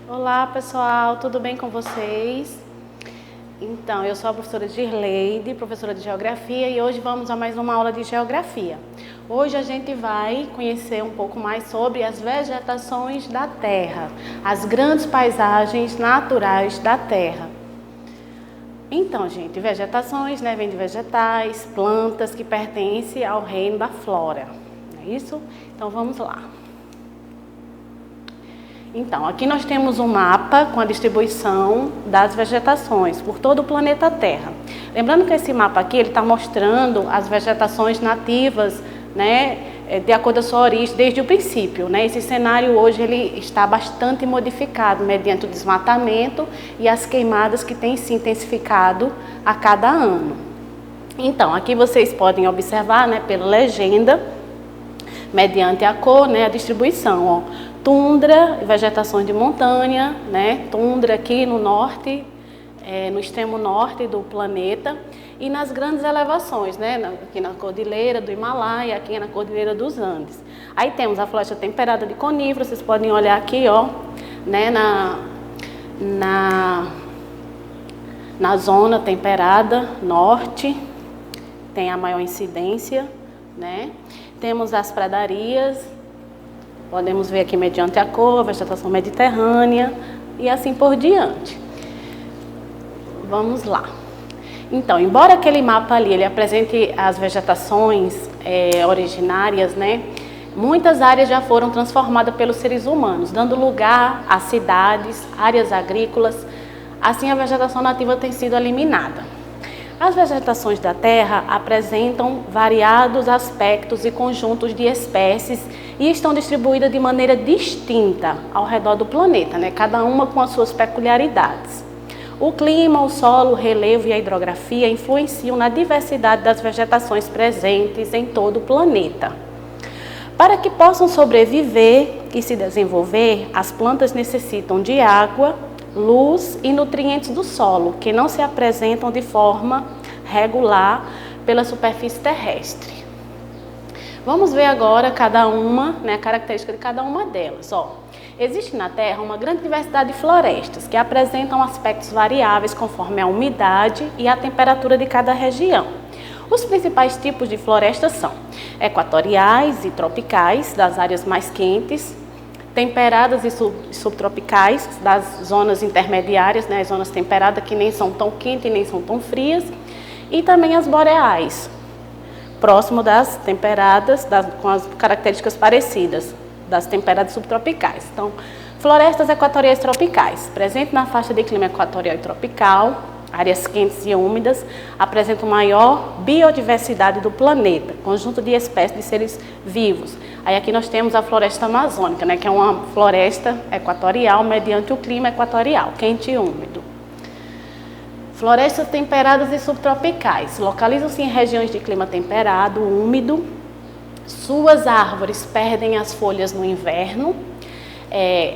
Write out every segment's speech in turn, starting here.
Olá pessoal, tudo bem com vocês? Então, eu sou a professora Girleide, professora de Geografia, e hoje vamos a mais uma aula de Geografia. Hoje a gente vai conhecer um pouco mais sobre as vegetações da Terra, as grandes paisagens naturais da Terra. Então, gente, vegetações, né, vem de vegetais, plantas que pertencem ao reino da flora, não é isso? Então, vamos lá. Então, aqui nós temos um mapa com a distribuição das vegetações por todo o planeta Terra. Lembrando que esse mapa aqui, ele está mostrando as vegetações nativas, né, de acordo com a sua origem, desde o princípio, né? Esse cenário hoje ele está bastante modificado mediante o desmatamento e as queimadas que têm se intensificado a cada ano. Então, aqui vocês podem observar, né, pela legenda, mediante a cor, né, a distribuição, ó. Tundra, vegetações de montanha, né? Tundra aqui no norte, no extremo norte do planeta, e nas grandes elevações, né? Aqui na Cordilheira do Himalaia, aqui na Cordilheira dos Andes. Aí temos a floresta temperada de coníferas, vocês podem olhar aqui, ó, né? Na zona temperada norte, tem a maior incidência, né? Temos as pradarias. Podemos ver aqui mediante a cor, a vegetação mediterrânea e assim por diante. Vamos lá. Então, embora aquele mapa ali ele apresente as vegetações originárias, né, muitas áreas já foram transformadas pelos seres humanos, dando lugar a cidades, áreas agrícolas. Assim, a vegetação nativa tem sido eliminada. As vegetações da Terra apresentam variados aspectos e conjuntos de espécies e estão distribuídas de maneira distinta ao redor do planeta, né? Cada uma com as suas peculiaridades. O clima, o solo, o relevo e a hidrografia influenciam na diversidade das vegetações presentes em todo o planeta. Para que possam sobreviver e se desenvolver, as plantas necessitam de água, luz e nutrientes do solo, que não se apresentam de forma regular pela superfície terrestre. Vamos ver agora cada uma, né, a característica de cada uma delas. Ó, existe na Terra uma grande diversidade de florestas que apresentam aspectos variáveis conforme a umidade e a temperatura de cada região. Os principais tipos de florestas são equatoriais e tropicais, das áreas mais quentes, temperadas e subtropicais, das zonas intermediárias, né, as zonas temperadas que nem são tão quentes e nem são tão frias, e também as boreais, próximo das temperadas, com as características parecidas das temperadas subtropicais. Então, florestas equatoriais tropicais, presentes na faixa de clima equatorial e tropical, áreas quentes e úmidas, apresentam maior biodiversidade do planeta, conjunto de espécies de seres vivos. Aí aqui nós temos a floresta amazônica, né, que é uma floresta equatorial mediante o clima equatorial, quente e úmido. Florestas temperadas e subtropicais, localizam-se em regiões de clima temperado, úmido. Suas árvores perdem as folhas no inverno.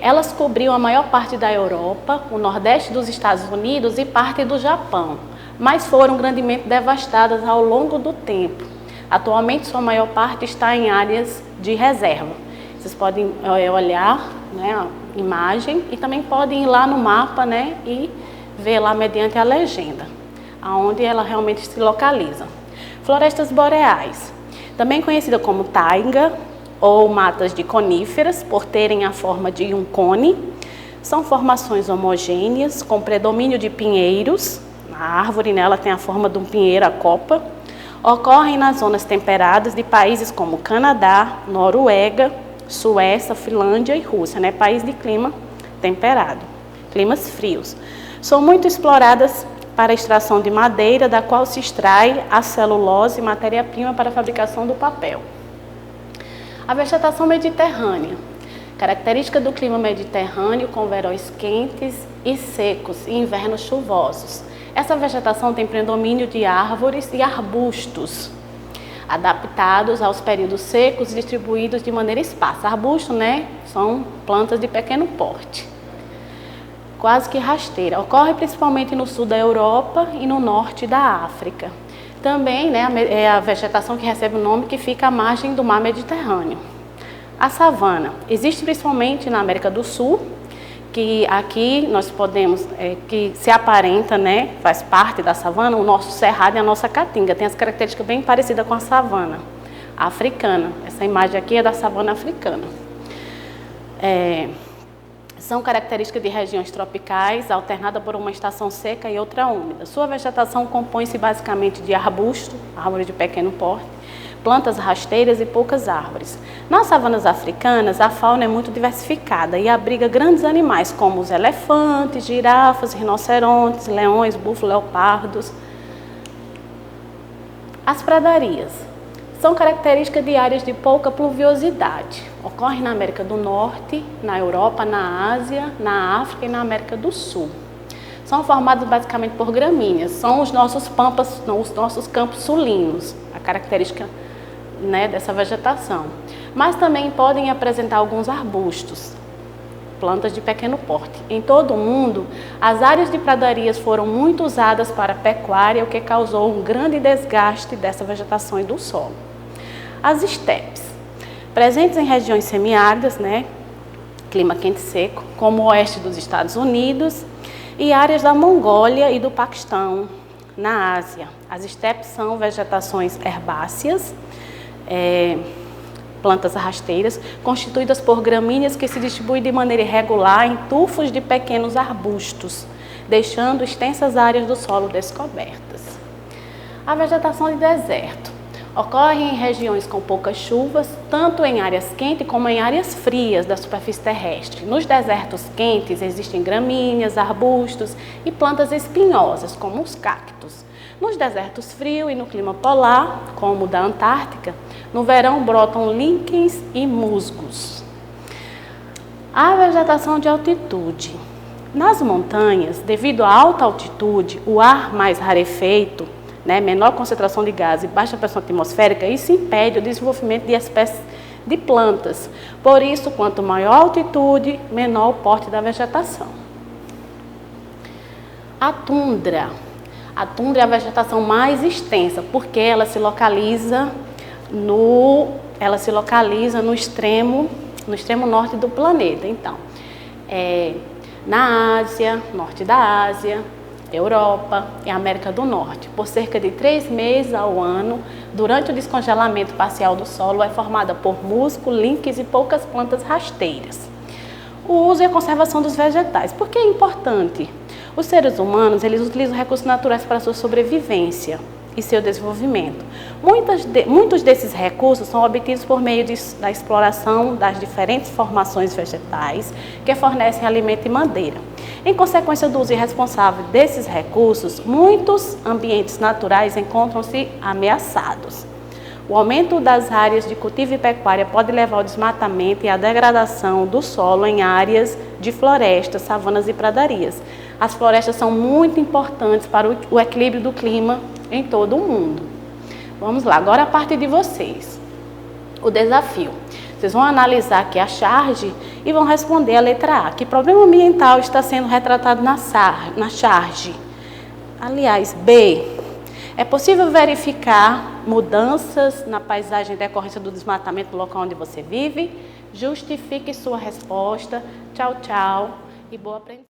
Elas cobriam a maior parte da Europa, o nordeste dos Estados Unidos e parte do Japão, mas foram grandemente devastadas ao longo do tempo. Atualmente, sua maior parte está em áreas de reserva. Vocês podem olhar, né, a imagem e também podem ir lá no mapa, né, e ver lá mediante a legenda, aonde ela realmente se localiza. Florestas boreais, também conhecida como taiga ou matas de coníferas, por terem a forma de um cone, são formações homogêneas com predomínio de pinheiros. A árvore nela tem a forma de um pinheiro, a copa. Ocorrem nas zonas temperadas de países como Canadá, Noruega, Suécia, Finlândia e Rússia, né? País de clima temperado, climas frios. São muito exploradas para a extração de madeira, da qual se extrai a celulose, matéria-prima para a fabricação do papel. A vegetação mediterrânea, característica do clima mediterrâneo com verões quentes e secos e invernos chuvosos. Essa vegetação tem predomínio de árvores e arbustos, adaptados aos períodos secos e distribuídos de maneira esparsa. Arbusto, né, são plantas de pequeno porte, quase que rasteira. Ocorre principalmente no sul da Europa e no norte da África. Também, né, é a vegetação que recebe o nome que fica à margem do mar Mediterrâneo. A savana existe principalmente na América do Sul, que aqui nós podemos, que se aparenta, né, faz parte da savana, o nosso cerrado e a nossa caatinga. Tem as características bem parecidas com a savana africana. Essa imagem aqui é da savana africana. São características de regiões tropicais, alternada por uma estação seca e outra úmida. Sua vegetação compõe-se basicamente de arbusto, árvores de pequeno porte, plantas rasteiras e poucas árvores. Nas savanas africanas, a fauna é muito diversificada e abriga grandes animais como os elefantes, girafas, rinocerontes, leões, búfalos, leopardos. As pradarias são características de áreas de pouca pluviosidade. Ocorrem na América do Norte, na Europa, na Ásia, na África e na América do Sul. São formados basicamente por gramíneas. São os nossos pampas, os nossos campos sulinos, a característica, né, dessa vegetação. Mas também podem apresentar alguns arbustos, plantas de pequeno porte. Em todo o mundo, as áreas de pradarias foram muito usadas para a pecuária, o que causou um grande desgaste dessa vegetação e do solo. As estepes, presentes em regiões semiáridas, né, clima quente e seco, como o oeste dos Estados Unidos e áreas da Mongólia e do Paquistão, na Ásia. As estepes são vegetações herbáceas, plantas rasteiras, constituídas por gramíneas que se distribuem de maneira irregular em tufos de pequenos arbustos, deixando extensas áreas do solo descobertas. A vegetação de deserto ocorre em regiões com poucas chuvas, tanto em áreas quentes como em áreas frias da superfície terrestre. Nos desertos quentes existem gramíneas, arbustos e plantas espinhosas, como os cactos. Nos desertos frios e no clima polar, como o da Antártica, no verão brotam líquens e musgos. A vegetação de altitude. Nas montanhas, devido à alta altitude, o ar mais rarefeito, né, menor concentração de gás e baixa pressão atmosférica, isso impede o desenvolvimento de espécies de plantas. Por isso, quanto maior a altitude, menor o porte da vegetação. A tundra. A tundra é a vegetação mais extensa, porque ela se localiza no extremo norte do planeta. Então, na Ásia, norte da Ásia, Europa e América do Norte. Por cerca de 3 meses ao ano, durante o descongelamento parcial do solo, é formada por musgo, líquens e poucas plantas rasteiras. O uso e a conservação dos vegetais. Por que é importante? Os seres humanos, eles utilizam recursos naturais para a sua sobrevivência e seu desenvolvimento. Muitos desses recursos são obtidos por meio da exploração das diferentes formações vegetais que fornecem alimento e madeira. Em consequência do uso irresponsável desses recursos, muitos ambientes naturais encontram-se ameaçados. O aumento das áreas de cultivo e pecuária pode levar ao desmatamento e à degradação do solo em áreas de florestas, savanas e pradarias. As florestas são muito importantes para o equilíbrio do clima em todo o mundo. Vamos lá, agora a parte de vocês. O desafio. Vocês vão analisar aqui a charge e vão responder a letra A. Que problema ambiental está sendo retratado na charge? Aliás, B. É possível verificar mudanças na paisagem em decorrência do desmatamento do local onde você vive? Justifique sua resposta. Tchau, tchau e boa aprendizagem.